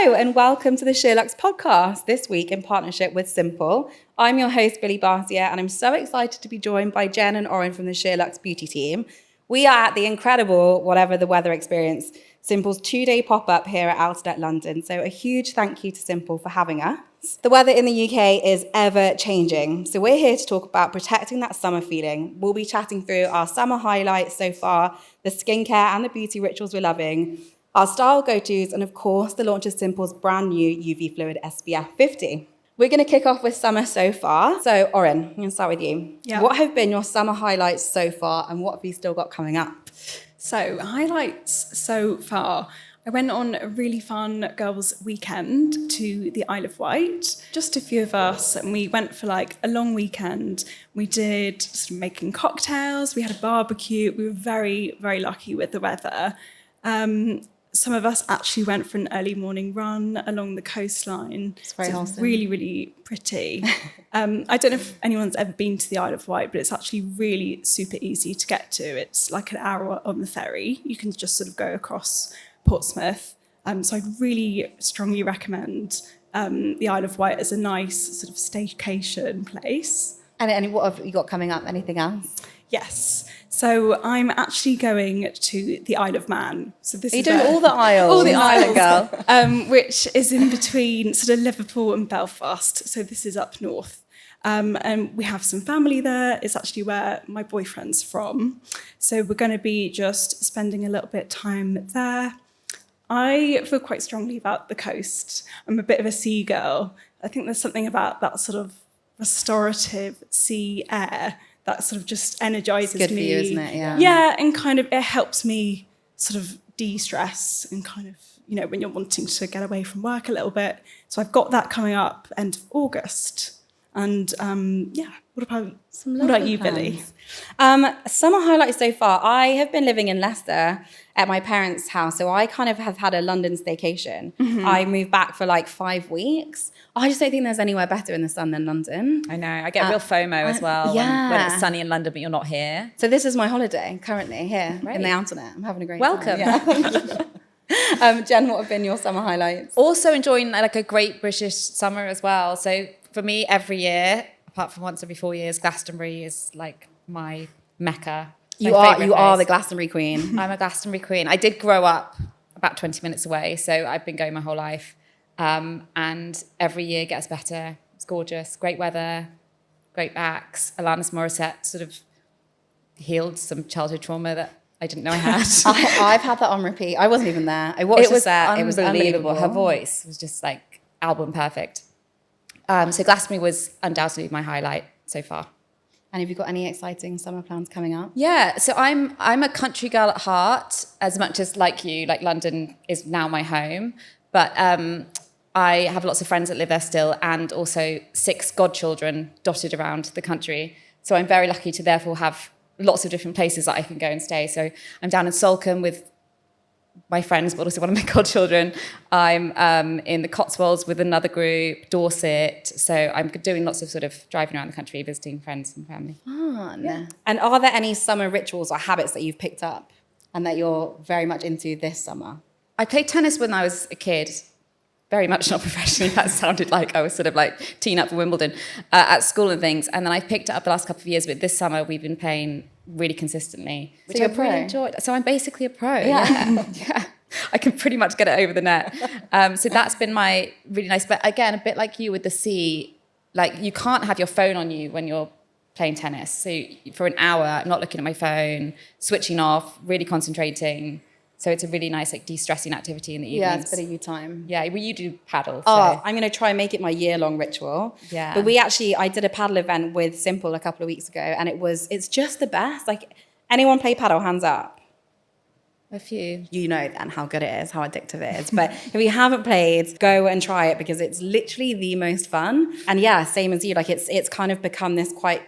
Hello and welcome to the SheerLuxe Podcast, this week in partnership with Simple. I'm your host, Billie Bhatia, and I'm so excited to be joined by Jenn and Orin from the SheerLuxe beauty team. We are at the incredible, whatever the weather experience, Simple's 2-day pop-up here at Outlet London. So a huge thank you to Simple for having us. The weather in the UK is ever changing. So we're here to talk about protecting that summer feeling. We'll be chatting through our summer highlights so far, the skincare and the beauty rituals we're loving, our style go-tos, and of course, the launch of Simple's brand new UV Fluid SPF 50. We're going to kick off with summer so far. So, Orin, I'm going to start with you. Yeah. What have been your summer highlights so far, and what have you still got coming up? So, highlights so far. I went on a really fun girls' weekend to the Isle of Wight. Just a few of us, and we went for like a long weekend. We did sort of making cocktails. We had a barbecue. We were very, very lucky with the weather. Some of us actually went for an early morning run along the coastline. It's very wholesome. Really, really pretty. I don't know if anyone's ever been to the Isle of Wight, but it's actually really super easy to get to. It's like an hour on the ferry. You can just sort of go across Portsmouth. So I'd really strongly recommend the Isle of Wight as a nice sort of staycation place. And what have you got coming up? Anything else? Yes. So I'm actually going to the Isle of Man. So this Are you is doing all the Isles? all the Isles, girl. which is in between sort of Liverpool and Belfast. So this is up north. And we have some family there. It's actually where my boyfriend's from. So we're going to be just spending a little bit of time there. I feel quite strongly about the coast. I'm a bit of a sea girl. I think there's something about that sort of restorative sea air that sort of just energizes me. It's good for you, isn't it? Yeah. Yeah, and kind of it helps me sort of de-stress and kind of, you know, when you're wanting to get away from work a little bit. So I've got that coming up end of August. And what about you, Billie? Summer highlights so far. I have been living in Leicester at my parents' house, so I kind of have had a London staycation. Mm-hmm. I moved back for like 5 weeks. I just don't think there's anywhere better in the sun than London. I know. I get real FOMO as well when it's sunny in London, but you're not here. So this is my holiday currently here in the Outlet. I'm having a great Welcome. time. Yeah. Jenn, what have been your summer highlights? Also enjoying like a great British summer as well. So for me, every year, apart from once every 4 years, Glastonbury is like my mecca. You are the Glastonbury queen. I'm a Glastonbury queen. I did grow up about 20 minutes away, so I've been going my whole life. And every year gets better. It's gorgeous, great weather, great acts. Alanis Morissette sort of healed some childhood trauma that I didn't know I had. I've had that on repeat. I wasn't even there. I watched the set. It was unbelievable. Her voice was just like album perfect. So Glastonbury was undoubtedly my highlight so far. And have you got any exciting summer plans coming up? Yeah, so I'm a country girl at heart, as much as like you, like London is now my home. But I have lots of friends that live there still, and also 6 godchildren dotted around the country. So I'm very lucky to therefore have lots of different places that I can go and stay. So I'm down in Salcombe with my friends, but also one of my godchildren. I'm in the Cotswolds with another group, Dorset. So I'm doing lots of sort of driving around the country, visiting friends and family. Fun. Yeah. And are there any summer rituals or habits that you've picked up and that you're very much into this summer? I played tennis when I was a kid, very much not professionally. That sounded like I was sort of like teeing up for Wimbledon at school and things. And then I picked it up the last couple of years, but this summer we've been playing really consistently, which I really enjoyed. So I'm basically a pro. Yeah. Yeah. I can pretty much get it over the net. So that's been my really nice. But again, a bit like you with the sea, like you can't have your phone on you when you're playing tennis. So for an hour, not looking at my phone, switching off, really concentrating. So it's a really nice, like, de-stressing activity in the evenings. Yeah, it's a bit of you time. Yeah, well, you do paddle. So. Oh, I'm going to try and make it my year-long ritual. Yeah. But I did a paddle event with Simple a couple of weeks ago, and it's just the best. Like, anyone play paddle, hands up? A few. You know then how good it is, how addictive it is. But if you haven't played, go and try it because it's literally the most fun. And yeah, same as you, like it's kind of become this quite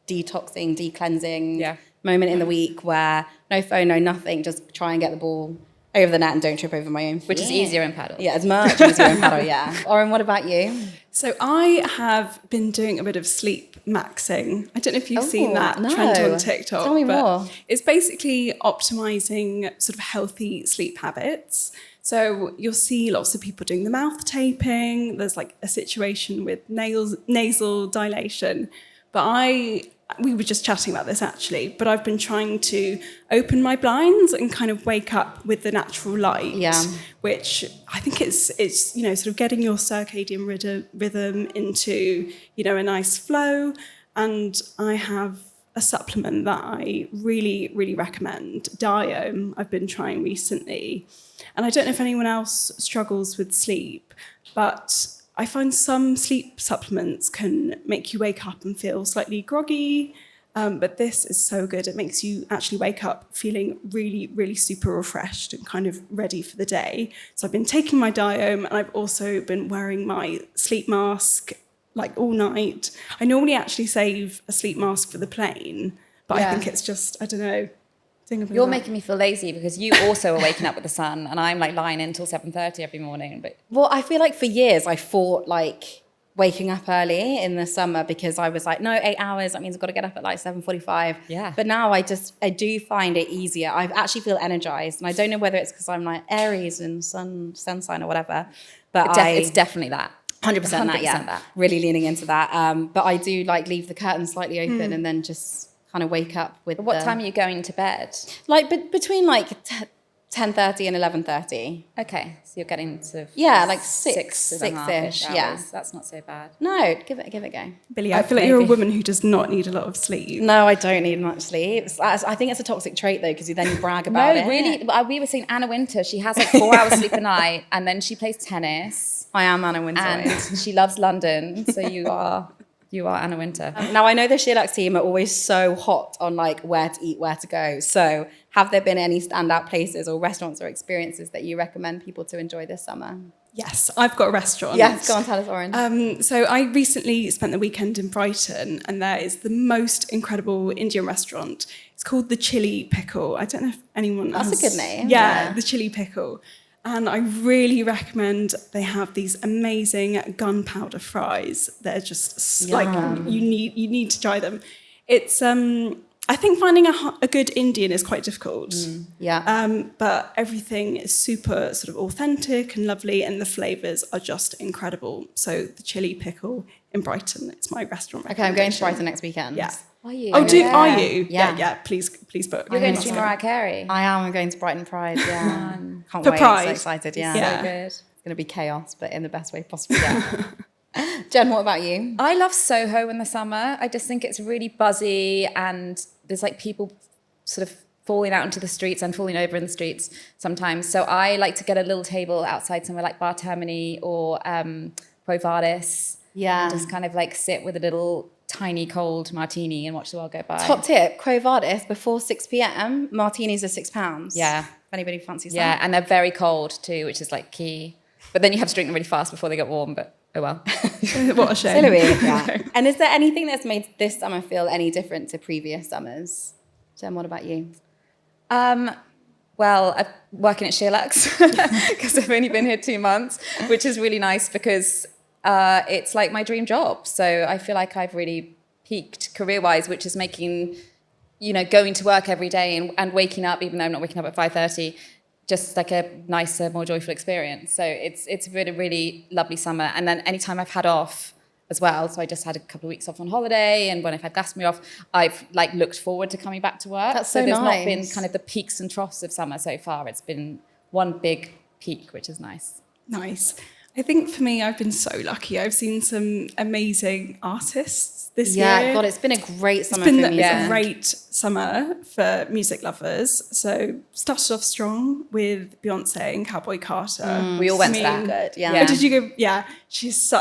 detoxing, de-cleansing moment in the week where no phone, no nothing, just try and get the ball over the net and don't trip over my own feet. Which is easier in paddle. Yeah, it's much easier in paddle, yeah. Orin, what about you? So I have been doing a bit of sleep maxing. I don't know if you've seen that trend on TikTok. Tell me more. It's basically optimizing sort of healthy sleep habits. So you'll see lots of people doing the mouth taping. There's like a situation with nasal dilation. But we were just chatting about this actually, but I've been trying to open my blinds and kind of wake up with the natural light, which I think it's sort of getting your circadian rhythm into, a nice flow. And I have a supplement that I really, really recommend, Diome, I've been trying recently. And I don't know if anyone else struggles with sleep, but I find some sleep supplements can make you wake up and feel slightly groggy, but this is so good. It makes you actually wake up feeling really, really super refreshed and kind of ready for the day. So I've been taking my Diome, and I've also been wearing my sleep mask like all night. I normally actually save a sleep mask for the plane, but I think it's just, I don't know. You're making me feel lazy because you also are waking up with the sun, and I'm like lying in until 7:30 every morning. But well, I feel like for years I fought like waking up early in the summer because I was like, no, 8 hours, that means I've got to get up at like 7:45. Yeah. But now I do find it easier. I actually feel energized, and I don't know whether it's because I'm like Aries and sun sign or whatever, but it's definitely that. 100% that. Really leaning into that. But I do like leave the curtains slightly open and then just kind of wake up with. What time are you going to bed? Like between like 10:30 and 11:30. Okay, so you're getting to like six-ish. Yeah, that's not so bad. No, give it a go. Billie, I feel like you're a woman who does not need a lot of sleep. No, I don't need much sleep. I think it's a toxic trait though, because then you brag about it. No, really. We were saying Anna Wintour. She has like 4 hours sleep a night, and then she plays tennis. I am Anna Wintour, and she loves London. So you are Anna Wintour. Now I know the SheerLuxe team are always so hot on like where to eat, where to go. So have there been any standout places or restaurants or experiences that you recommend people to enjoy this summer? Yes, I've got a restaurant. Yes, go on, tell us, Orin. So I recently spent the weekend in Brighton, and there is the most incredible Indian restaurant. It's called the Chili Pickle. I don't know if anyone That's a good name. Yeah, the Chili Pickle. And I really recommend, they have these amazing gunpowder fries. They're just like, you need to try them. It's, I think finding a good Indian is quite difficult. But everything is super sort of authentic and lovely, and the flavours are just incredible. So the Chili Pickle in Brighton, it's my restaurant. Okay, I'm going to Brighton next weekend. Yeah. Are you? Oh, are you? Yeah. Please book. You're going to see Mariah Carey. I am. I'm going to Brighton Pride. Yeah. Can't For wait. Pride. So excited. Yeah. So good. It's going to be chaos, but in the best way possible. Yeah. Jen, what about you? I love Soho in the summer. I just think it's really buzzy, and there's like people sort of falling out into the streets and falling over in the streets sometimes. So I like to get a little table outside somewhere like Bar Termini or Quo Vadis. Yeah. And just kind of like sit with a little tiny cold martini and watch the world go by. Top tip, Quo Vadis, before 6 p.m, martinis are £6. Yeah. If anybody fancies that. Yeah, and they're very cold too, which is like key. But then you have to drink them really fast before they get warm, but oh well. What a shame. Yeah. And is there anything that's made this summer feel any different to previous summers? Jen, what about you? Well, I'm working at SheerLuxe because I've only been here 2 months, which is really nice because it's like my dream job. So I feel like I've really peaked career-wise, which is making, going to work every day and waking up, even though I'm not waking up at 5:30, just like a nicer, more joyful experience. So it's been a really lovely summer. And then anytime I've had off as well, so I just had a couple of weeks off on holiday, and when I've had Glastonbury off, I've like looked forward to coming back to work. That's so there's nice. not been kind of the peaks and troughs of summer so far. It's been one big peak, which is nice. Nice. I think for me, I've been so lucky. I've seen some amazing artists this year. Yeah, God, it's been a great summer for music. It's been a great summer for music lovers. So started off strong with Beyonce and Cowboy Carter. We all went to that. Good, yeah. Oh, did you go? Yeah, she's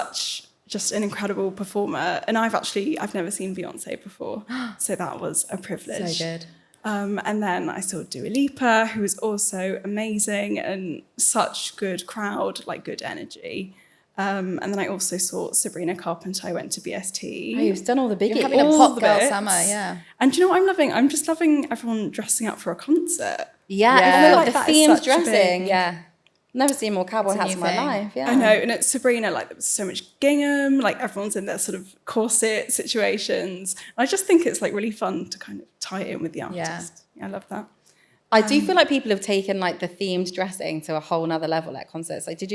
just an incredible performer. And I've never seen Beyonce before. So that was a privilege. So good. And then I saw Dua Lipa, who was also amazing and such good crowd, like good energy. And then I also saw Sabrina Carpenter. I went to BST. Oh, you've done all the biggies. You're having a pop girl summer, yeah. And do you know what I'm loving? I'm just loving everyone dressing up for a concert. Yeah, I feel like the that is themed such a big- dressing. Yeah. Never seen more cowboy It's a hats new in my thing. life. Yeah, I know, and at Sabrina, like there was so much gingham, like everyone's in their sort of corset situations. I just think it's like really fun to kind of tie it in with the artist. Yeah, I love that. I do feel like people have taken like the themed dressing to a whole nother level at concerts. Like, did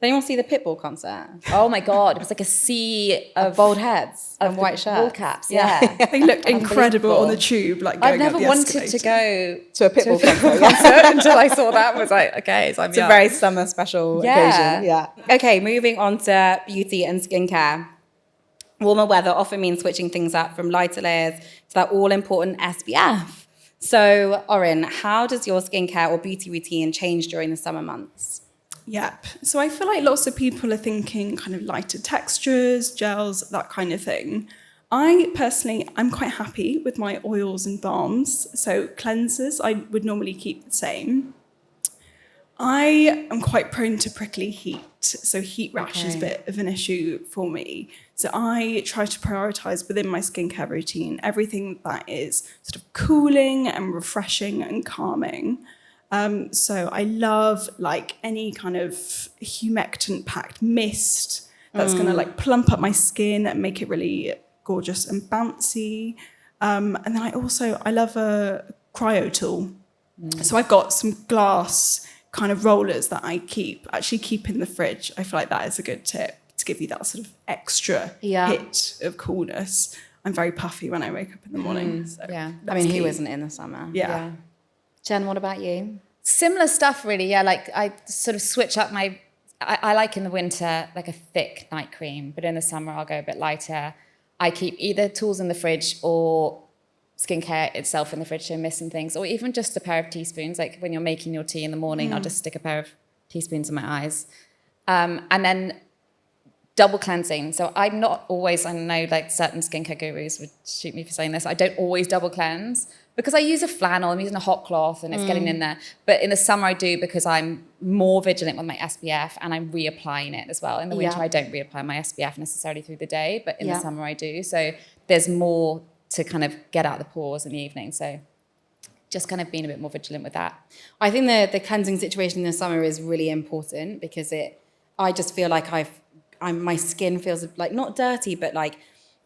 anyone see the Pitbull concert? Oh my God, it was like a sea Of bald heads and white shirts. Ball caps, yeah. They looked incredible on the tube, like going I've never up the wanted escalator. to go To a Pitbull concert. concert until I saw that. I was like, okay, so It's a very summer special occasion. Yeah. Okay, moving on to beauty and skincare. Warmer weather often means switching things up from lighter layers to that all-important SPF. So, Orin, how does your skincare or beauty routine change during the summer months? Yep. So I feel like lots of people are thinking kind of lighter textures, gels, that kind of thing. I'm quite happy with my oils and balms. So cleansers, I would normally keep the same. I am quite prone to prickly heat. So heat rash is a bit of an issue for me. So I try to prioritise within my skincare routine everything that is sort of cooling and refreshing and calming. So I love like any kind of humectant packed mist that's going to like plump up my skin and make it really gorgeous and bouncy. And then I love a cryo tool. So I've got some glass kind of rollers that I keep in the fridge. I feel like that is a good tip to give you that sort of extra hit of coolness. I'm very puffy when I wake up in the morning. So I mean, who isn't in the summer? Yeah. Jen, what about you? Similar stuff, really. Yeah, like I sort of switch up I like in the winter like a thick night cream, but in the summer I'll go a bit lighter. I keep either tools in the fridge or skincare itself in the fridge, so mist and things, or even just a pair of teaspoons. Like when you're making your tea in the morning, I'll just stick a pair of teaspoons in my eyes. And then double cleansing. So I'm not always, I know like certain skincare gurus would shoot me for saying this, I don't always double cleanse because I use a flannel, I'm using a hot cloth and it's getting in there. But in the summer I do because I'm more vigilant with my SPF and I'm reapplying it as well. In the winter I don't reapply my SPF necessarily through the day, but in the summer I do. So there's more to kind of get out the pores in the evening. So just kind of being a bit more vigilant with that. I think the cleansing situation in the summer is really important because I just feel like my skin feels like not dirty, but like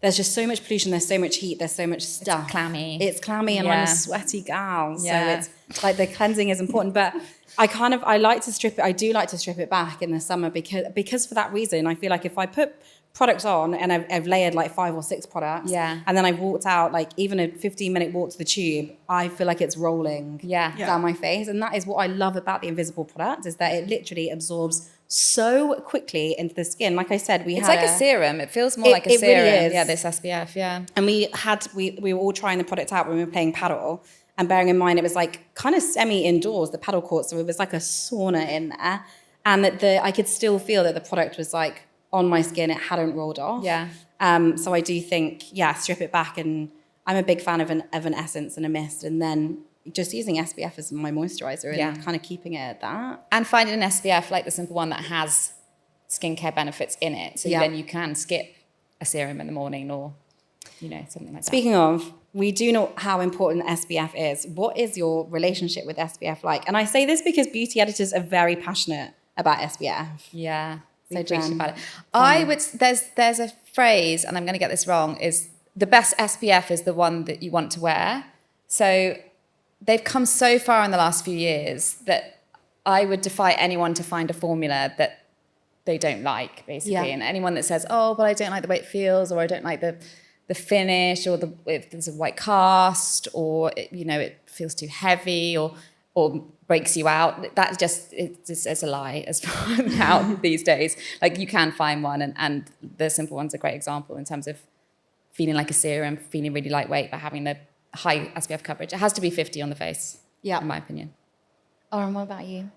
there's just so much pollution, there's so much heat, there's so much stuff. It's clammy. It's clammy and I'm a sweaty gal. So it's like the cleansing is important. But I like to strip it. I do like to strip it back in the summer because for that reason, I feel like if I put products on and I've layered like 5 or 6 products and then I've walked out like even a 15-minute walk to the tube, I feel like it's rolling down my face. And that is what I love about the Invisible product is that it literally absorbs so quickly into the skin. Like I said, it's like a serum. It feels more like a serum. Really is. Yeah, this SPF, And we were all trying the product out when we were playing paddle. And bearing in mind, it was like kind of semi-indoors, the paddle court. So it was like a sauna in there. And I could still feel that the product was like on my skin. It hadn't rolled off. So I do think, strip it back. And I'm a big fan of an essence and a mist. And then just using SPF as my moisturizer and kind of keeping it at that. And finding an SPF like the Simple one that has skincare benefits in it. So then you can skip a serum in the morning or, something like that. Speaking of, we do know how important SPF is. What is your relationship with SPF like? And I say this because beauty editors are very passionate about SPF. Yeah. So Jen, about it. There's a phrase, and I'm going to get this wrong, is the best SPF is the one that you want to wear. So they've come so far in the last few years that I would defy anyone to find a formula that they don't like, basically. And anyone that says, oh, but I don't like the way it feels, or I don't like the finish, or if there's a white cast, or it feels too heavy, or breaks you out. That just is a lie as far out these days. Like you can find one, and the Simple one's a great example in terms of feeling like a serum, feeling really lightweight, but having the high SPF coverage. It has to be 50 on the face, in my opinion. Orin, what about you?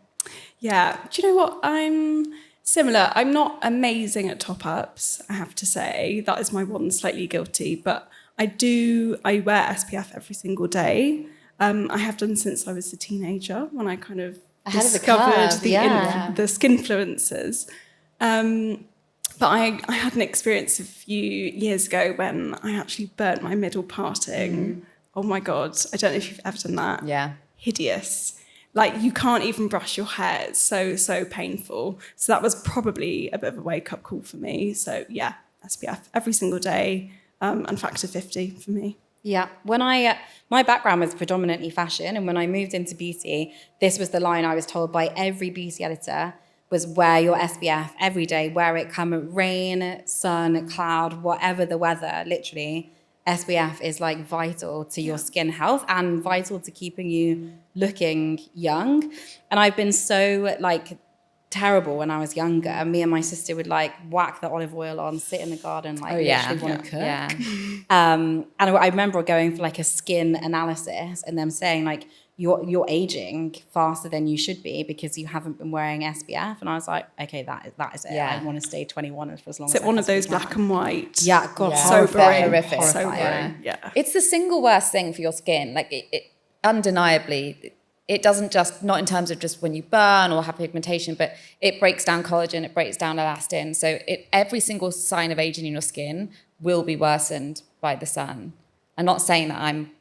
Yeah, do you know what? I'm similar. I'm not amazing at top-ups, I have to say. That is my one slightly guilty, but I wear SPF every single day. I have done since I was a teenager when I kind of discovered the skinfluencers. But I had an experience a few years ago when I actually burnt my middle parting. Oh my God, I don't know if you've ever done that. Yeah. Hideous. Like you can't even brush your hair. It's so painful. So that was probably a bit of a wake-up call for me. So yeah, SPF every single day and factor 50 for me. Yeah. When my background was predominantly fashion, and when I moved into beauty, this was the line I was told by every beauty editor was wear your SPF every day, wear it come rain, sun, cloud, whatever the weather, literally. SPF is like vital to your skin health and vital to keeping you looking young. And I've been so like terrible when I was younger. Me and my sister would like whack the olive oil on, sit in the garden, like literally want to cook. Yeah. And I remember going for like a skin analysis and them saying like, you're aging faster than you should be because you haven't been wearing SPF. And I was like, okay, that is it. Yeah. I want to stay 21 for as long Is as it one of those black and white? Yeah, God, So horrific. So Yeah. yeah. It's the single worst thing for your skin. Like it undeniably, it doesn't just, not in terms of just when you burn or have pigmentation, but it breaks down collagen, it breaks down elastin. So every single sign of aging in your skin will be worsened by the sun. I'm not saying that I'm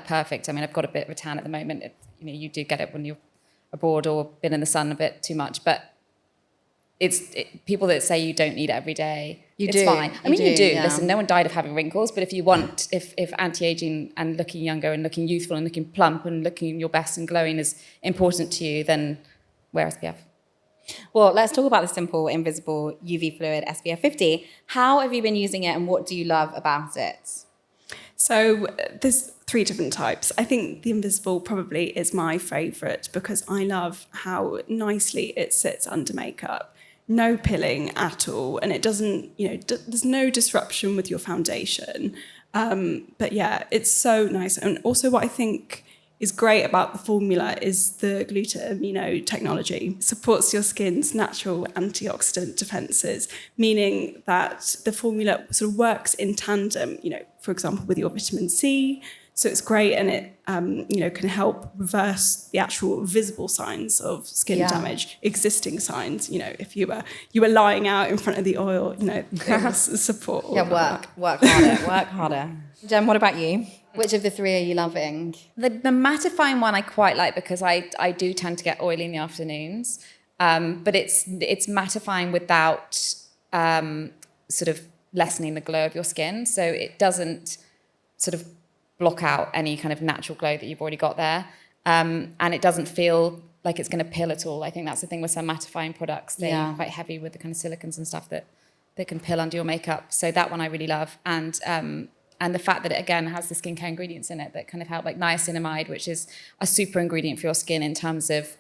perfect. I mean, I've got a bit of a tan at the moment. You do get it when you're abroad or been in the sun a bit too much, but people that say you don't need it every day, it's fine. I mean, you do. Yeah. Listen, no one died of having wrinkles, but if you want, if anti-aging and looking younger and looking youthful and looking plump and looking your best and glowing is important to you, then wear SPF. Well, let's talk about the Simple Invisible UV Fluid SPF 50. How have you been using it and what do you love about it? So there's 3 different types. I think the Invisible probably is my favourite because I love how nicely it sits under makeup. No pilling at all. And it doesn't, there's no disruption with your foundation. But yeah, it's so nice. And also what I think is great about the formula is the glutamino technology. It supports your skin's natural antioxidant defences, meaning that the formula sort of works in tandem, for example, with your vitamin C. So it's great, and it can help reverse the actual visible signs of skin damage, existing signs. If you were lying out in front of the oil, it will support. Work harder. Jen, what about you? Which of the 3 are you loving? The mattifying one I quite like because I do tend to get oily in the afternoons, but it's mattifying without sort of lessening the glow of your skin, so it doesn't sort of block out any kind of natural glow that you've already got there, and it doesn't feel like it's going to pill at all. I think that's the thing with some mattifying products. They're quite heavy with the kind of silicons and stuff that they can pill under your makeup. So that one I really love, and the fact that it, again, has the skincare ingredients in it that kind of help, like niacinamide, which is a super ingredient for your skin in terms of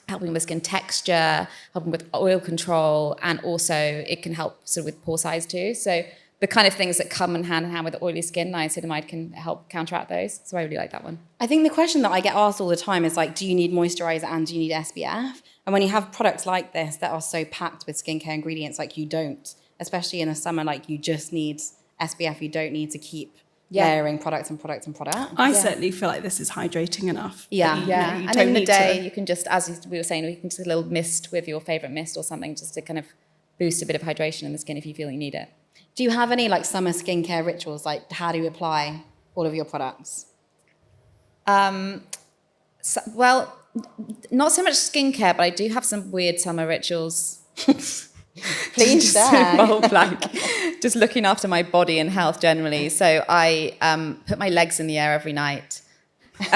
helping with skin texture, helping with oil control, and also it can help sort of with pore size too. So the kind of things that come hand in hand with oily skin, niacinamide can help counteract those. So I really like that one. I think the question that I get asked all the time is like, do you need moisturizer and do you need SPF? And when you have products like this that are so packed with skincare ingredients, like you don't, especially in the summer, like you just need SPF. You don't need to keep layering products and products and products. I certainly feel like this is hydrating enough. Yeah. And in the day, you can just, as we were saying, you can just a little mist with your favourite mist or something just to kind of boost a bit of hydration in the skin if you feel you need it. Do you have any like summer skincare rituals? Like how do you apply all of your products? Well, not so much skincare, but I do have some weird summer rituals. Please share. Involve like just looking after my body and health generally. So I put my legs in the air every night. But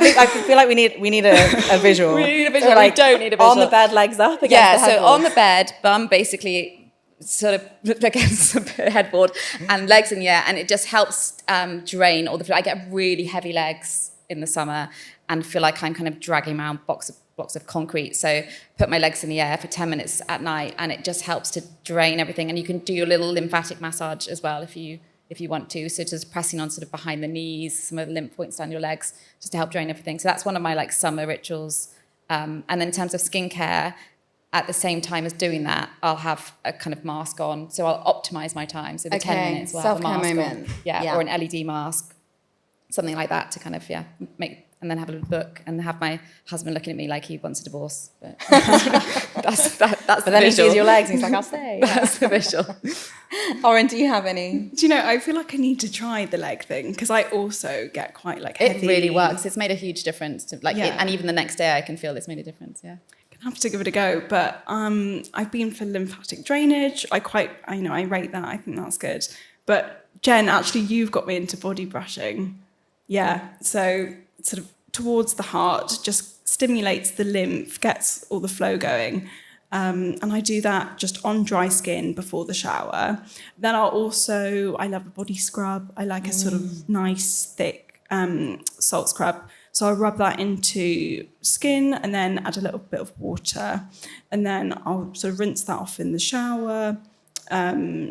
I feel like we need a visual. We need a visual. So, like, we don't need a visual. On the bed, legs up against the headboard. So on the bed, bum basically sort of against the headboard and legs in the air, and it just helps drain all the fluid. I get really heavy legs in the summer and feel like I'm kind of dragging around blocks of concrete. So put my legs in the air for 10 minutes at night, and it just helps to drain everything. And you can do your little lymphatic massage as well if you want to. So just pressing on sort of behind the knees, some of the lymph points down your legs, just to help drain everything. So that's one of my like summer rituals. And then in terms of skincare, at the same time as doing that, I'll have a kind of mask on. So I'll optimize my time. So the 10 minutes we'll have a mask moment. on. Or an LED mask, something like that to kind of, make, and then have a little book and have my husband looking at me like he wants a divorce. But that's But the then he visual. sees your legs and he's like, I'll stay. That's the visual. Orin, do you have any? Do you know, I feel like I need to try the leg thing because I also get quite like heavy. It really works. It's made a huge difference to and even the next day I can feel it's made a difference. Yeah. have to give it a go, but I've been for lymphatic drainage. I rate that. I think that's good. But Jenn, actually, you've got me into body brushing. Yeah, so sort of towards the heart, just stimulates the lymph, gets all the flow going. And I do that just on dry skin before the shower. Then I love a body scrub. I like a sort of nice, thick salt scrub. So I'll rub that into skin and then add a little bit of water. And then I'll sort of rinse that off in the shower,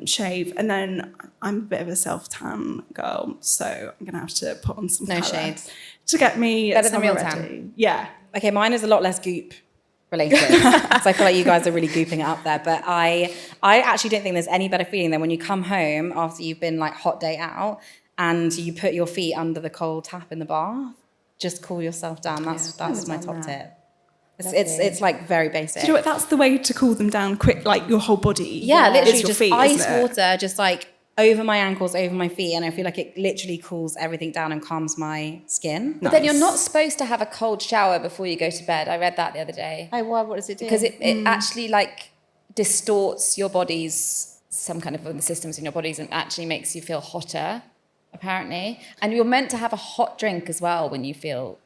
shave. And then I'm a bit of a self-tan girl, so I'm going to have to put on some colour shades to get me better than real ready. tan. Yeah. Okay, mine is a lot less goop related. So I feel like you guys are really gooping it up there. But I actually don't think there's any better feeling than when you come home after you've been like hot day out and you put your feet under the cold tap in the bath. Just cool yourself down. That's my top tip. It's like very basic. Do you know what? That's the way to cool them down quick, like your whole body. Yeah, literally your just feet, ice water, just like over my ankles, over my feet, and I feel like it literally cools everything down and calms my skin. But then you're not supposed to have a cold shower before you go to bed. I read that the other day. Oh, why? What does it do? Because it actually like distorts your body's, some kind of the systems in your bodies, and actually makes you feel hotter, apparently. And you're meant to have a hot drink as well when you feel.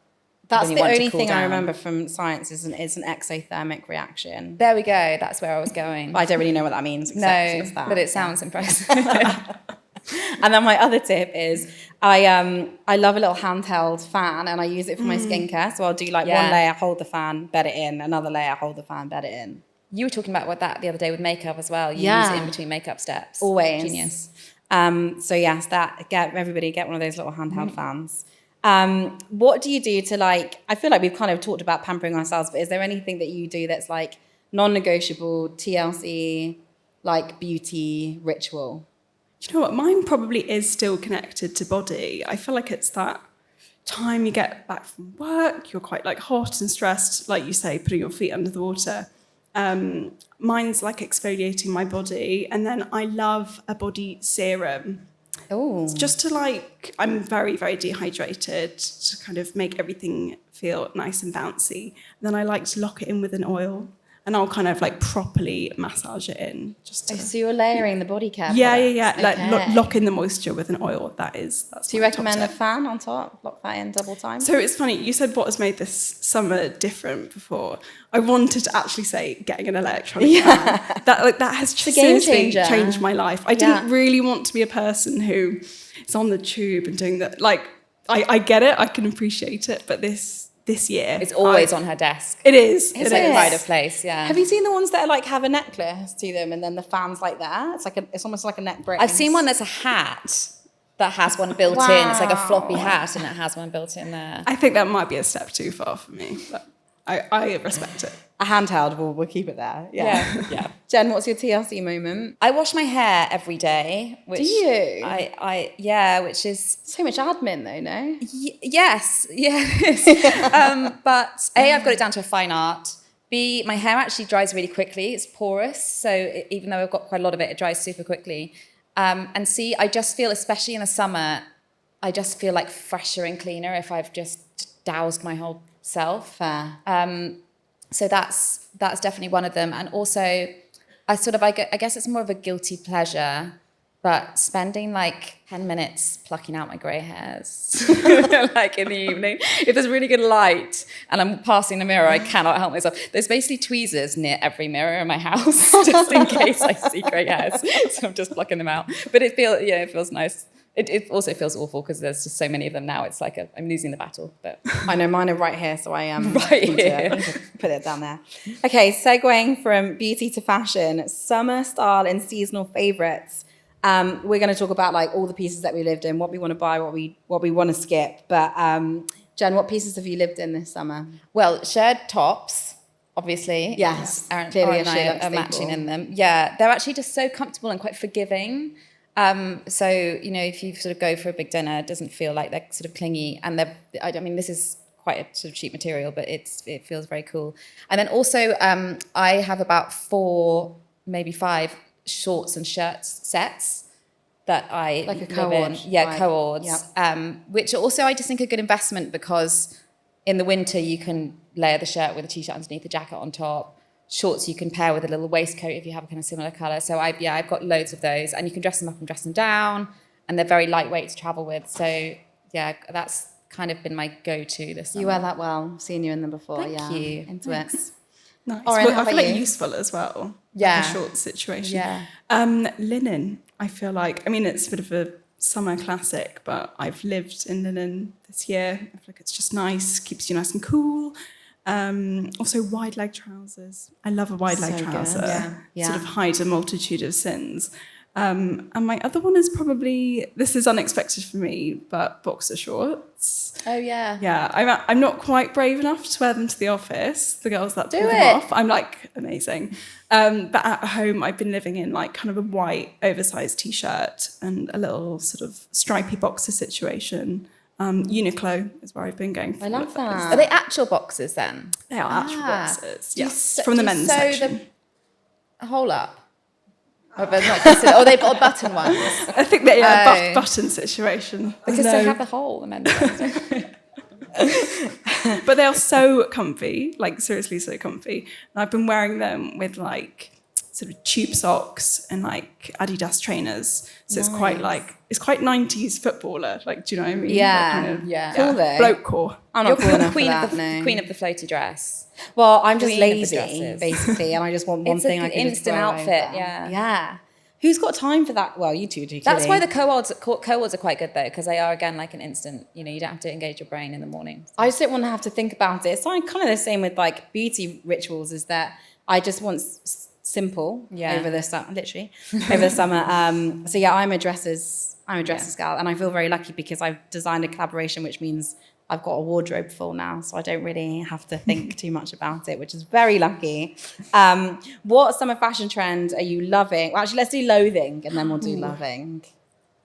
That's when you the want to only cool thing I down. remember from science is an exothermic reaction. There we go. That's where I was going. I don't really know what that means. No, Except that. but it sounds impressive. And then my other tip is I love a little handheld fan and I use it for my skincare. So I'll do like one layer, hold the fan, bed it in, another layer, hold the fan, bed it in. You were talking about that the other day with makeup as well. You Yeah. use it in between makeup steps. Always. Genius. So yes, everybody get one of those little handheld fans. What do you do to like, I feel like we've kind of talked about pampering ourselves, but is there anything that you do that's like non-negotiable, TLC, like beauty ritual? Do you know what? Mine probably is still connected to body. I feel like it's that time you get back from work, you're quite like hot and stressed, like you say, putting your feet under the water. Mine's like exfoliating my body, and then I love a body serum. Oh, Just to like, I'm very, very dehydrated, to kind of make everything feel nice and bouncy. And then I like to lock it in with an oil, and I'll kind of like properly massage it in. Just to, so you're layering the body care. yeah. products. Like Okay. lock in the moisture with an oil. That's. Do you my recommend top a tip. fan on top? Lock that in double time? So it's funny, you said what has made this summer different before. I wanted to actually say getting an electronic fan. That has just a game seriously changer. changed my life. I didn't really want to be a person who is on the tube and doing that. Like, I get it, I can appreciate it, but this year... It's always on her desk. It is. It's it like is. a pride of place, yeah. Have you seen the ones that are like have a necklace to them and then the fan's like that? It's almost like a neck brace. I've seen one that's a hat that has one built in. It's like a floppy hat and it has one built in there. I think that might be a step too far for me, but I respect it. A handheld, we'll keep it there. Yeah. Jen, what's your TLC moment? I wash my hair every day. Which Do you? which is... So much admin though, no? Yes. But A, I've got it down to a fine art. B, my hair actually dries really quickly. It's porous. So even though I've got quite a lot of it, it dries super quickly. And C, I just feel, especially in the summer, I just feel like fresher and cleaner if I've just doused my whole self. Fair. So that's definitely one of them. And also, I guess it's more of a guilty pleasure, but spending like 10 minutes plucking out my grey hairs, like in the evening. If there's really good light and I'm passing the mirror, I cannot help myself. There's basically tweezers near every mirror in my house, just in case I see grey hairs. So I'm just plucking them out. But it feels nice. It also feels awful because there's just so many of them now. It's like I'm losing the battle. But I know mine are right here, so I am Right here. put it down there. Okay, segueing from beauty to fashion, summer style and seasonal favourites. We're going to talk about like all the pieces that we lived in, what we want to buy, what we want to skip. But Jen, what pieces have you lived in this summer? well, shared tops, obviously. Yes, Aaron clearly and a I SheerLuxe are matching staple. in them. Yeah, they're actually just so comfortable and quite forgiving. So, if you sort of go for a big dinner, it doesn't feel like they're sort of clingy. And this is quite a sort of cheap material, but it feels very cool. And then also, I have about 4, maybe 5 shorts and shirts sets that I Like a live co-ord in. Yeah, vibe. co-ords. Yep. Which also I just think are a good investment because in the winter, you can layer the shirt with a t-shirt underneath, the jacket on top. Shorts you can pair with a little waistcoat if you have a kind of similar colour. So I've got loads of those, and you can dress them up and dress them down, and they're very lightweight to travel with. So yeah, that's kind of been my go-to this summer. You wear that well. I've seen you in them before. Thank you. Into it. Nice. Orin, Well, how I feel about like you? useful as well. Yeah. Like a short situation. Yeah. Linen, I feel like, I mean, it's a bit of a summer classic, but I've lived in linen this year. I feel like it's just nice, keeps you nice and cool. Also wide leg trousers. I love a wide leg So good. trouser. Yeah. Sort of hide a multitude of sins. And my other one is probably, this is unexpected for me, but boxer shorts. Oh yeah. Yeah, I'm not quite brave enough to wear them to the office. The girls that pull them it. off, I'm like, amazing. But at home, I've been living in like kind of a white oversized t-shirt and a little sort of stripy boxer situation. Uniqlo is where I've been going for. I love that. Are they actual boxes then? They are actual boxers, Do you yes, sew- from the do you men's sew section. the hole up? Or they're not considered, or they've got button ones? I think they are Oh. button situation. Because No. they have the hole, the men's ones. But they are so comfy, like seriously so comfy. And I've been wearing them with like sort of tube socks and like Adidas trainers. So it's quite like, it's quite 90s footballer. Like, do you know what I mean? Yeah. That kind of, Yeah. Cool though. bloke core. I'm You're not cool enough for queen that, of the no. queen of the floaty dress. Well, I'm just Queen of the lazy, dresses. basically, and I just want one It's an thing I can just instant throw outfit, over. yeah. Yeah. Who's got time for that? Well, you two do. That's why clearly. the co-ords are quite good though, because they are again like an instant. You know, you don't have to engage your brain in the morning. I just don't want to have to think about it. It's kind of the same with like beauty rituals. Is that I just want simple over the summer, literally over the summer. So yeah, I'm a dresses gal, and I feel very lucky because I've designed a collaboration, which means I've got a wardrobe full now, so I don't really have to think too much about it, which is very lucky. What summer fashion trend are you loving? Well, actually, let's do loathing, and then we'll do loving.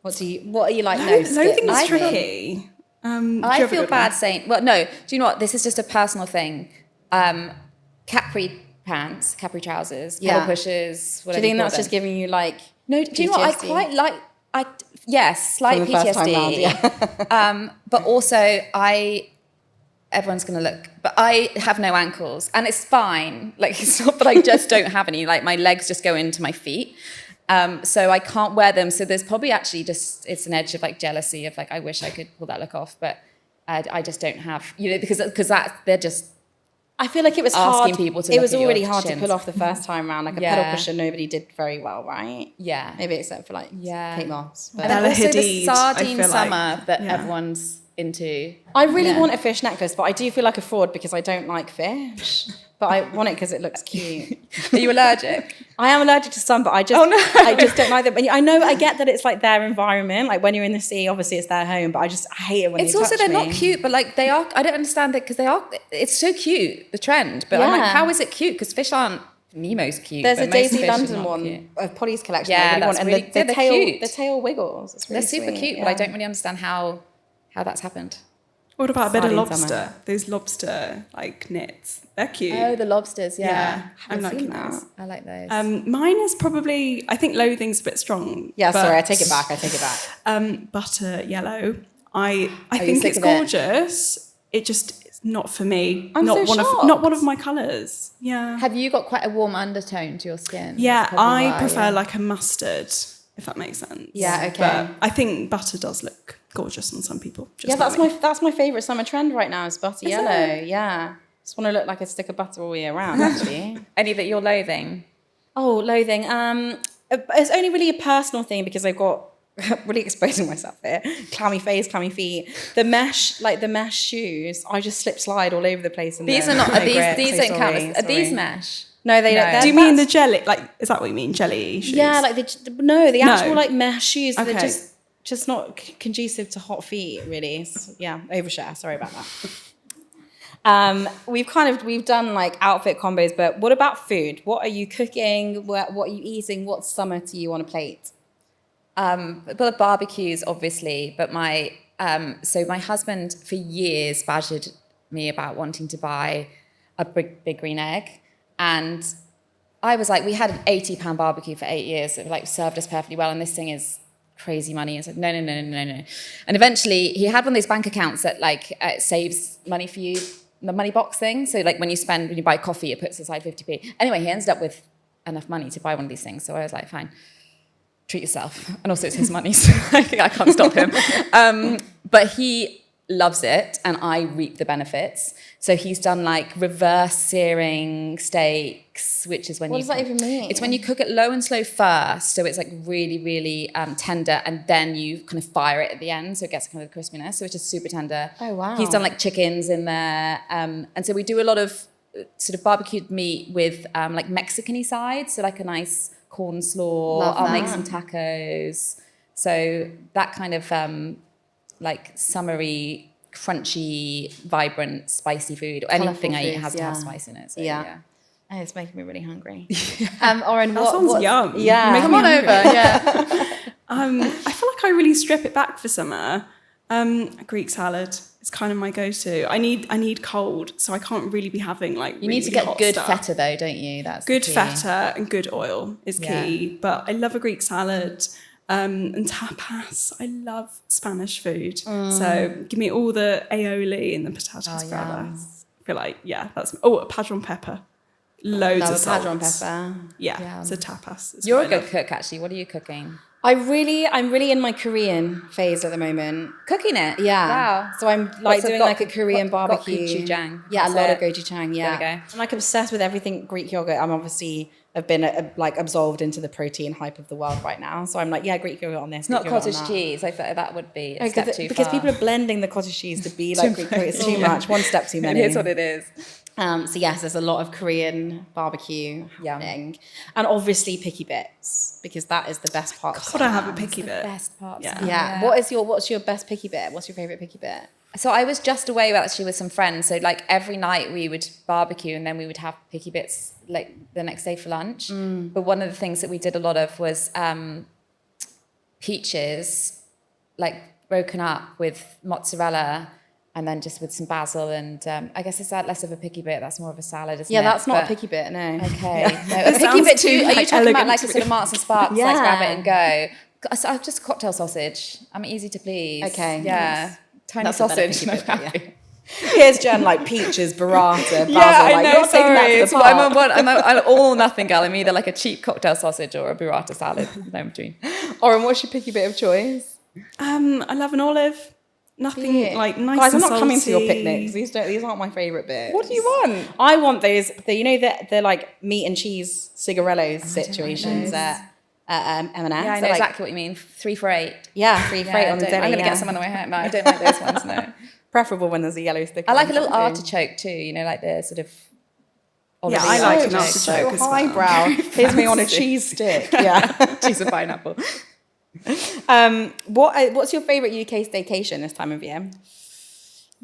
What are you like? Loathing I is think- tricky. Do you I have a feel good bad one? saying. Well, no. Do you know what? This is just a personal thing. Capri pants, capri trousers, pedal pushers. Do Whatever you think call that's them. just giving you like? No, do you know what? I PTSD? quite like. Yes, slight From the first time PTSD. round, But also, everyone's going to look. But I have no ankles, and it's fine. Like it's not, but I just don't have any. Like my legs just go into my feet, so I can't wear them. So there's probably actually just it's an edge of like jealousy of like I wish I could pull that look off, but I just don't have. You know, because they're just. I feel like it was Asking hard. people to it look was at your already hard to shins. pull off the first time round. Like a Yeah. pedal pusher, nobody did very well, right? Yeah. Maybe except for like Yeah. Kate Moss. But And then Bella also the Hadid, I sardine feel like. summer that Yeah. everyone's into. I really Yeah. want a fish necklace, but I do feel like a fraud because I don't like fish. But I want it because it looks cute. Are you allergic? I am allergic to some, but I just I just don't like them. And I get that it's like their environment. Like when you're in the sea, obviously it's their home, but I hate it when It's they also touch they're me. not cute, but like they are. I don't understand that because they are. It's so cute, the trend. But I'm like, Yeah. how is it cute? Because fish aren't. Nemo's cute. There's but a most Daisy fish are London not one cute. of Polly's collection. Yeah, I really that's want. really- And yeah, the they're tail, cute. the tail wiggles. It's really They're super sweet, cute, yeah. but I don't really understand how that's happened. What about a bit of Sardine lobster? summer. Those lobster like knits. They're cute. Oh, the lobsters. Yeah, I'm Haven't liking seen those. that. I like those. Mine is probably, I think loathing's a bit strong. Yeah, but, sorry, I take it back. Butter yellow. I you think sick it's of it? gorgeous. It just it's not for me. I'm not so one shocked. of not one of my colours. Yeah. Have you got quite a warm undertone to your skin? Yeah, That's probably I why, prefer yeah. like a mustard, if that makes sense. Yeah, okay. But I think butter does look gorgeous on some people. Just Yeah, not me. that's my favourite summer trend right now is butter yellow. it? Yeah. Just want to look like a stick of butter all year round, actually. Any that you're loathing? Oh, loathing. It's only really a personal thing because I've got really exposing myself here. Clammy face, clammy feet. The mesh shoes, I just slip slide all over the place. In These them. are not. No These grip, these so don't count. sorry, Are these sorry. mesh? No, they don't. No. Do you mean the jelly? Like, is that what you mean? Jelly shoes? Yeah, like the actual like mesh shoes. They're Okay. just not conducive to hot feet, really. Yeah, overshare. Sorry about that. We've done like outfit combos, but what about food? What are you cooking? What are you eating? What's summer to you on a plate? Well, barbecues, obviously, but my husband for years badgered me about wanting to buy a big green egg, and I was like, we had an £80 barbecue for 8 years. It like served us perfectly well, and this thing is crazy money. It's like, no. And eventually he had one of those bank accounts that like saves money for you, the money box thing. So like when you buy coffee, it puts aside 50p. Anyway, he ended up with enough money to buy one of these things. So I was like, fine, treat yourself. And also it's his money, so I can't stop him. But he loves it and I reap the benefits. So he's done like reverse searing steaks, which is when What does that even mean? It's when you cook it low and slow first, so it's like really, really tender, and then you kind of fire it at the end, so it gets kind of the crispiness, so it's just super tender. Oh, wow. He's done like chickens in there, and so we do a lot of sort of barbecued meat with like Mexican-y sides, so like a nice corn slaw. I'll make some tacos. So that kind of like summery, crunchy, vibrant, spicy food. Or anything I eat has to have spice in it. So, yeah. Oh, it's making me really hungry. Orin, That sounds yum. Yeah, Come on over. Yeah. I feel like I really strip it back for summer. A Greek salad is kind of my go-to. I need cold, so I can't really be having like. You need to get good feta though, don't you? That's good feta and good oil is key. But I love a Greek salad. And tapas. I love Spanish food. So give me all the aioli and the patatas bravas. I feel like, that's... a padron pepper. Loads of salt. Padron pepper. Yeah, so tapas. You're a good cook, actually. What are you cooking? I'm really in my Korean phase at the moment. Cooking it? Yeah. Wow. So I'm like doing like a Korean barbecue. Gochujang. Yeah, a lot of gochujang, yeah. There we go. I'm like obsessed with everything Greek yogurt. I've been like absolved into the protein hype of the world right now. So I'm like, Greek yogurt on this. It's not cottage cheese. I thought that would be a step too because far. people are blending the cottage cheese to be like Greek yogurt. It's too much. One step too many. It is what it is. So yes, there's a lot of Korean barbecue happening. And obviously picky bits, because that is the best part. God, I have a picky bit. Best part. Yeah. What's your best picky bit? What's your favourite picky bit? So I was just away actually with some friends. So like every night we would barbecue and then we would have picky bits like the next day for lunch. But one of the things that we did a lot of was peaches, like broken up with mozzarella and then just with some basil and I guess it's less of a picky bit. That's more of a salad, isn't it? Yeah, that's not a picky bit, no. Okay. No, a picky bit too. Are you talking about like a sort of Marks and Sparks, like grab it and go? So just cocktail sausage. I'm easy to please. Okay. Yeah. Nice. Tiny That's a better sausage. picky bit, yeah. Here's Jen, like peaches, burrata, basil. I know, you're taking that to the park. I'm an all or nothing girl. I'm either like a cheap cocktail sausage or a burrata salad. No in between. Orin, what's your picky bit of choice? I love an olive. Nothing like nice Guys, and I'm not coming to salty. your picnics. These aren't my favourite bits. What do you want? I want those. The like meat and cheese cigarellos situations at M&S. Yeah, I know exactly what you mean. 3 for 8. Yeah, 3 for 8 on the deli. I'm going to get some on the way home. No, I don't like those ones. No. Preferable when there's a yellow sticker. I like a little artichoke too. You know, like the sort of. Yeah, I like an So artichoke as well. highbrow. Here's me on a cheese stick. Yeah, cheese and pineapple. What's your favourite UK staycation this time of year?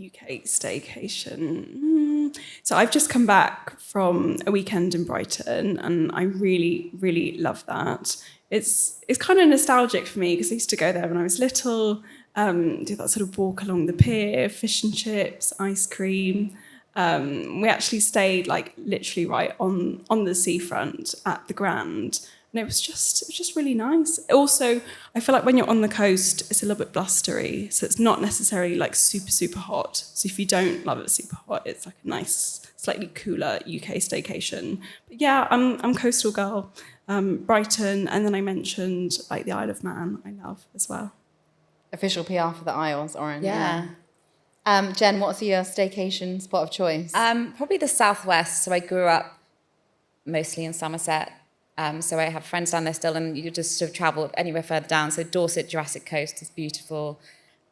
UK staycation. So I've just come back from a weekend in Brighton and I really, really love that. It's kind of nostalgic for me because I used to go there when I was little, do that sort of walk along the pier, fish and chips, ice cream. We actually stayed like literally right on the seafront at the Grand. And it was just really nice. Also, I feel like when you're on the coast, it's a little bit blustery. So it's not necessarily like super, super hot. So if you don't love it super hot, it's like a nice, slightly cooler UK staycation. But yeah, I'm coastal girl. Brighton, and then I mentioned like the Isle of Man, I love as well. Official PR for the Isles, Orin. Yeah. Jen, what's your staycation spot of choice? Probably the southwest. So I grew up mostly in Somerset. So I have friends down there still, and you just sort of travel anywhere further down. So Dorset, Jurassic Coast is beautiful.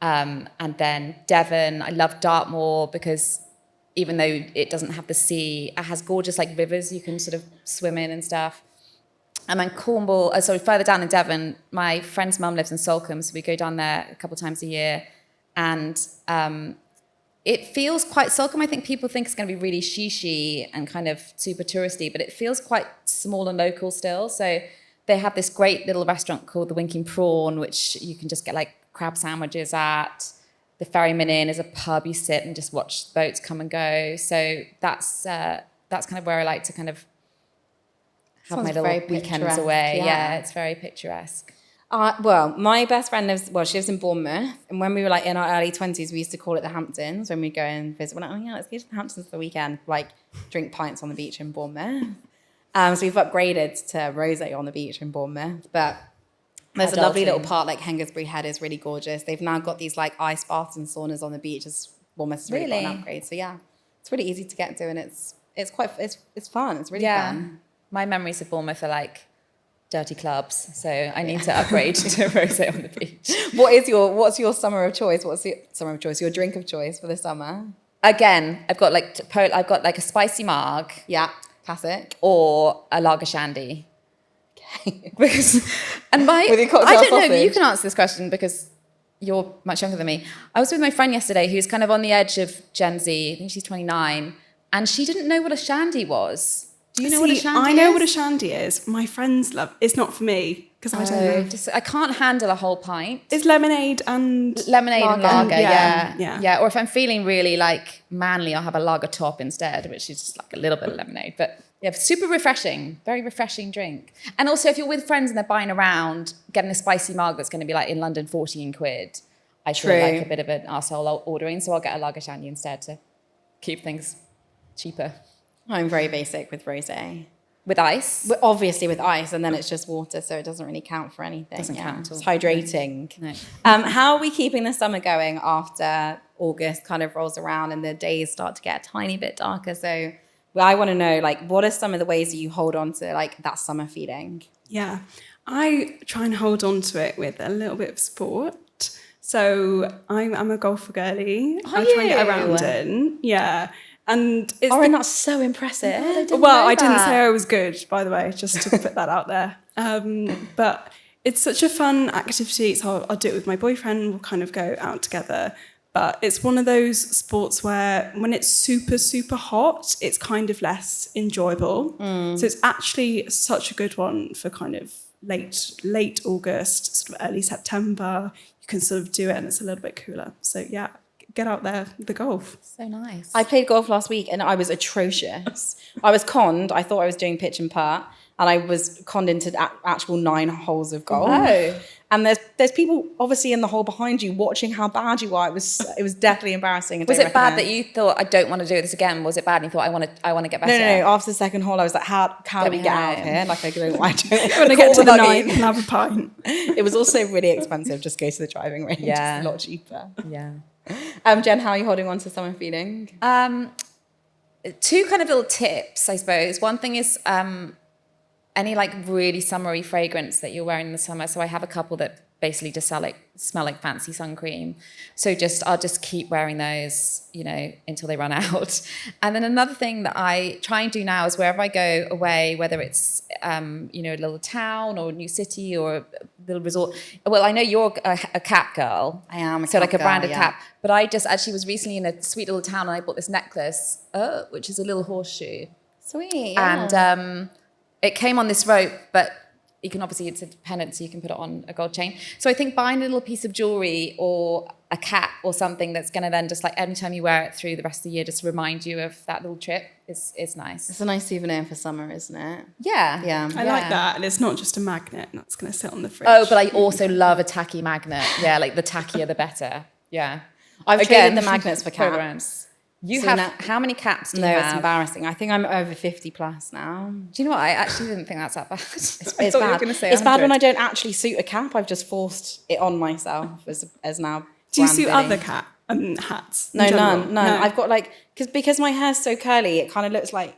And then Devon, I love Dartmoor because even though it doesn't have the sea, it has gorgeous like rivers you can sort of swim in and stuff. And then Cornwall, further down in Devon, my friend's mum lives in Salcombe, so we go down there a couple of times a year. And it feels quite Salcombe. I think people think it's going to be really shishi and kind of super touristy, but it feels quite small and local still. So they have this great little restaurant called the Winking Prawn, which you can just get like crab sandwiches at. The Ferryman Inn is a pub you sit and just watch boats come and go. So that's kind of where I like to kind of have my little weekends away. Yeah, it's very picturesque. Well, my best friend she lives in Bournemouth. And when we were like in our early 20s, we used to call it the Hamptons when we'd go and visit. We're like, oh yeah, let's go to the Hamptons for the weekend, like drink pints on the beach in Bournemouth. So we've upgraded to rosé on the beach in Bournemouth. But there's a lovely little part, like Hengersbury Head is really gorgeous. They've now got these like ice baths and saunas on the beach. Bournemouth has really got an upgrade. So yeah, it's really easy to get to, and it's fun. It's really fun. My memories of Bournemouth are like dirty clubs, so I need to upgrade to rosé on the beach. What's your summer of choice? What's your summer of choice? Your drink of choice for the summer? Again, I've got like a spicy marg. Yeah, classic. Or a lager shandy. Okay. With your cocktail I don't know. You can answer this question because you're much younger than me. I was with my friend yesterday who's kind of on the edge of Gen Z. I think she's 29, and she didn't know what a shandy was. Do you know what a shandy is? I know what a shandy is. My friends love. It's not for me because I don't know. I can't handle a whole pint. It's lemonade and lager. Yeah. Or if I'm feeling really like manly, I'll have a lager top instead, which is just like a little bit of lemonade. But yeah, super refreshing, very refreshing drink. And also, if you're with friends and they're buying around, getting a spicy marg that's going to be like in London 14 quid, I feel like a bit of an arsehole ordering. So I'll get a lager shandy instead to keep things cheaper. I'm very basic with rosé. With ice? Obviously with ice, and then it's just water, so it doesn't really count for anything. Doesn't count at all. It's hydrating. No. How are we keeping the summer going after August kind of rolls around and the days start to get a tiny bit darker? So I want to know, like, what are some of the ways that you hold on to like that summer feeling? Yeah, I try and hold on to it with a little bit of sport. So I'm a golfer girlie. I try and get around in. Yeah. And Orin, that's so impressive. I didn't say I was good, by the way, just to put that out there. But it's such a fun activity. So I'll do it with my boyfriend. We'll kind of go out together. But it's one of those sports where when it's super, super hot, it's kind of less enjoyable. So it's actually such a good one for kind of late August, sort of early September. You can sort of do it and it's a little bit cooler. So yeah. Get out there, the golf. So nice. I played golf last week and I was atrocious. I was conned. I thought I was doing pitch and putt, and I was conned into actual 9 holes of golf. Oh. And there's people obviously in the hole behind you watching how bad you are. It was definitely embarrassing. Was it bad that you thought, I don't want to do this again? Was it bad and you thought, I want to get better? No. After the second hole, I was like, how do we get out of here? Like, I don't want to get to the 9th and have a pint. It was also really expensive. Just go to the driving range. Yeah. It's a lot cheaper. Yeah. Jen, how are you holding on to summer feeling? 2 kind of little tips, I suppose. One thing is any like really summery fragrance that you're wearing in the summer. So I have a couple that basically just smell like fancy sun cream. So I'll just keep wearing those, until they run out. And then another thing that I try and do now is wherever I go away, whether it's a little town or a new city or a little resort. Well, I know you're a cap girl. I am. So like a branded cap. But I just actually was recently in a sweet little town and I bought this necklace, which is a little horseshoe. Sweet. Yeah. And it came on this rope, but you can obviously, it's a pendant, so you can put it on a gold chain. So I think buying a little piece of jewelry or a cap or something that's going to then just like anytime you wear it through the rest of the year, just remind you of that little trip is nice. It's a nice souvenir for summer, isn't it? Yeah. Yeah. I like that. And it's not just a magnet that's going to sit on the fridge. Oh, but I also love a tacky magnet. Yeah, like the tackier the better. Yeah. I've traded the magnets for caps. How many caps do you have? No, it's embarrassing. I think I'm over 50 plus now. Do you know what? I actually didn't think that's that bad. It's bad. You were going to say it's bad when I don't actually suit a cap. I've just forced it on myself as now. Do you suit other hats? No, none. No. I've got because my hair's so curly, it kind of looks like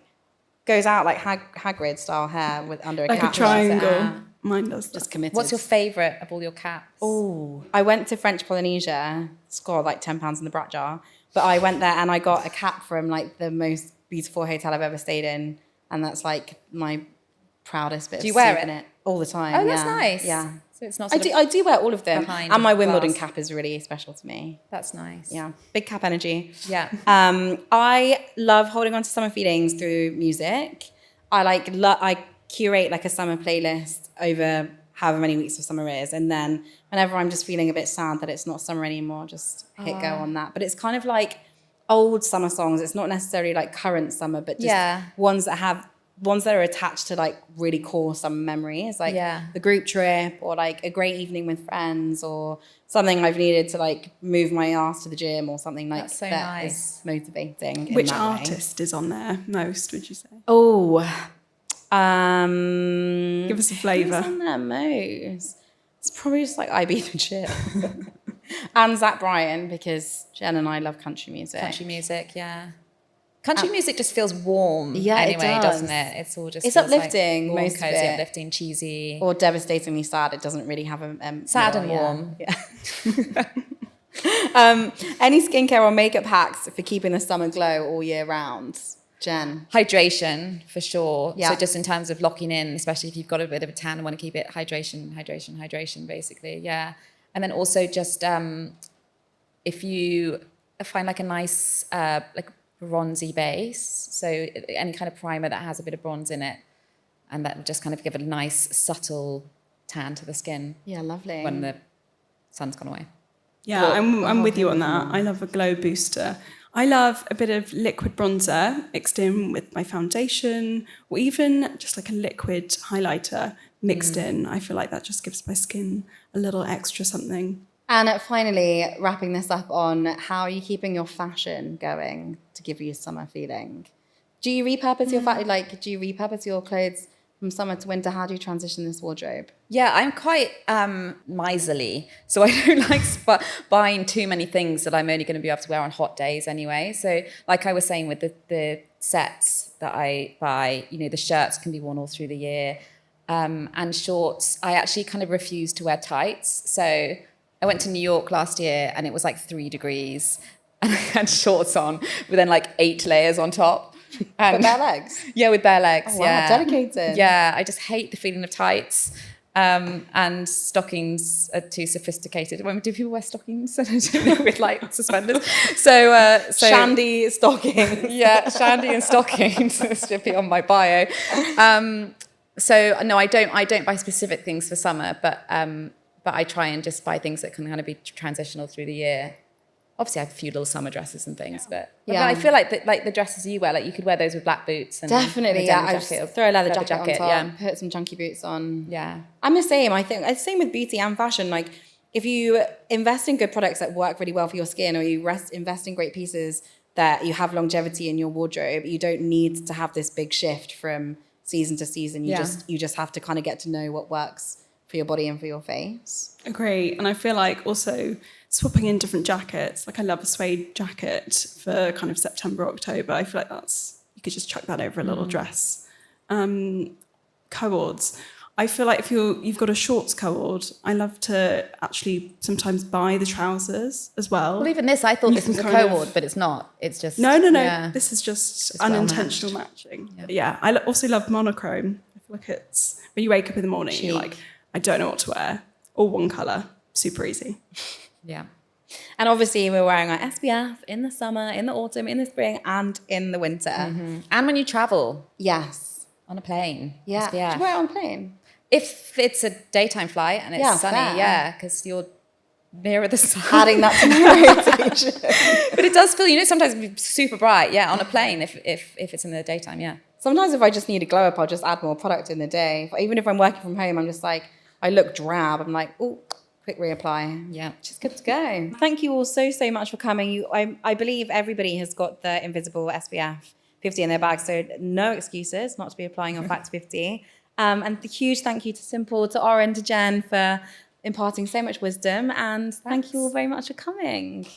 goes out like Hagrid style hair with under a cap. Like a triangle. Mine does. Just committed. What's your favourite of all your caps? Oh, I went to French Polynesia. Scored like £10 in the brat jar. But I went there and I got a cap from like the most beautiful hotel I've ever stayed in, and that's like my proudest bit. Do you wear it all the time? Oh, that's nice. Yeah, so it's not. I do wear all of them, and my Wimbledon glass. cap is really special to me. That's nice. Yeah, big cap energy. Yeah. I love holding on to summer feelings through music. I curate like a summer playlist over however many weeks of summer is, and then whenever I'm just feeling a bit sad that it's not summer anymore, just hit go on that. But it's kind of like old summer songs. It's not necessarily like current summer, but just ones that have ones that are attached to like really core summer memories, like the group trip or like a great evening with friends or something I've needed to like move my ass to the gym or something like That's so that nice. is motivating. in Which that artist is on there most, would you say? Oh, Give us a flavour. Who's on there most? It's probably just like IB the Chip. And Zach Bryan, because Jenn and I love country music. Country music, yeah. Country music just feels warm anyway, doesn't it? It's all just it's feels uplifting, like warm, most of cozy, it. uplifting, cheesy. Or devastatingly sad. It doesn't really have a Sad and warm. Yeah. Any skincare or makeup hacks for keeping the summer glow all year round, Jenn? Hydration, for sure. Yeah. So just in terms of locking in, especially if you've got a bit of a tan and want to keep it hydration, basically. Yeah. And then also just if you find like a nice like bronzy base, so any kind of primer that has a bit of bronze in it, and that will just kind of give a nice subtle tan to the skin. Yeah, lovely. When the sun's gone away. Yeah, I'm with you on that. I love a glow booster. I love a bit of liquid bronzer mixed in with my foundation, or even just like a liquid highlighter mixed in. I feel like that just gives my skin a little extra something. And finally, wrapping this up on how are you keeping your fashion going to give you a summer feeling? Do you repurpose your do you repurpose your clothes from summer to winter? How do you transition this wardrobe? Yeah, I'm quite miserly, so I don't like buying too many things that I'm only going to be able to wear on hot days anyway. So like I was saying with the sets that I buy, you know, the shirts can be worn all through the year, and shorts, I actually kind of refuse to wear tights. So I went to New York last year and it was like 3 degrees and I had shorts on with then like 8 layers on top. And With bare legs? Yeah, with bare legs. Oh, wow, yeah. dedicated. Yeah, I just hate the feeling of tights. And stockings are too sophisticated. Do people wear stockings with like suspenders? So Shandy stockings. Yeah, shandy and stockings. This should be on my bio. So no, I don't buy specific things for summer, but I try and just buy things that can kind of be transitional through the year. Obviously, I have a few little summer dresses and things, but I feel like the dresses you wear, like you could wear those with black boots. And Definitely, and I just throw a leather jacket on top, put some chunky boots on. Yeah. I'm the same. I think it's the same with beauty and fashion. Like if you invest in good products that work really well for your skin, or you invest in great pieces that you have longevity in your wardrobe, you don't need to have this big shift from season to season. You just have to kind of get to know what works for your body and for your face. Agree. And I feel like also swapping in different jackets. Like I love a suede jacket for kind of September, October. I feel like you could just chuck that over a little dress. Co-ords. I feel like if you've got a shorts co-ord, I love to actually sometimes buy the trousers as well. Well, even this, I thought this was a co-ord, but it's not. It's just... No. Yeah. This is just unintentional matching. Yeah. I also love monochrome. I feel like it's... When you wake up in the morning, you're like, I don't know what to wear. All one colour. Super easy. Yeah. And obviously we're wearing our SPF in the summer, in the autumn, in the spring, and in the winter. Mm-hmm. And when you travel. Yes. On a plane. Yeah. SPF. Do you wear it on a plane? If it's a daytime flight and it's sunny, because you're nearer the sun. Adding that to my rotation. But it does feel, sometimes it's super bright, on a plane if it's in the daytime, Sometimes if I just need a glow up, I'll just add more product in the day. Even if I'm working from home, I'm just like, I look drab. I'm like, oh, quick reapply. Yeah. Which is good to go. Thank you all so much for coming. I believe everybody has got the Invisible SPF 50 in their bag, so no excuses not to be applying your Fact 50. And a huge thank you to Simple, to Orin, to Jenn for imparting so much wisdom. And thank you all very much for coming.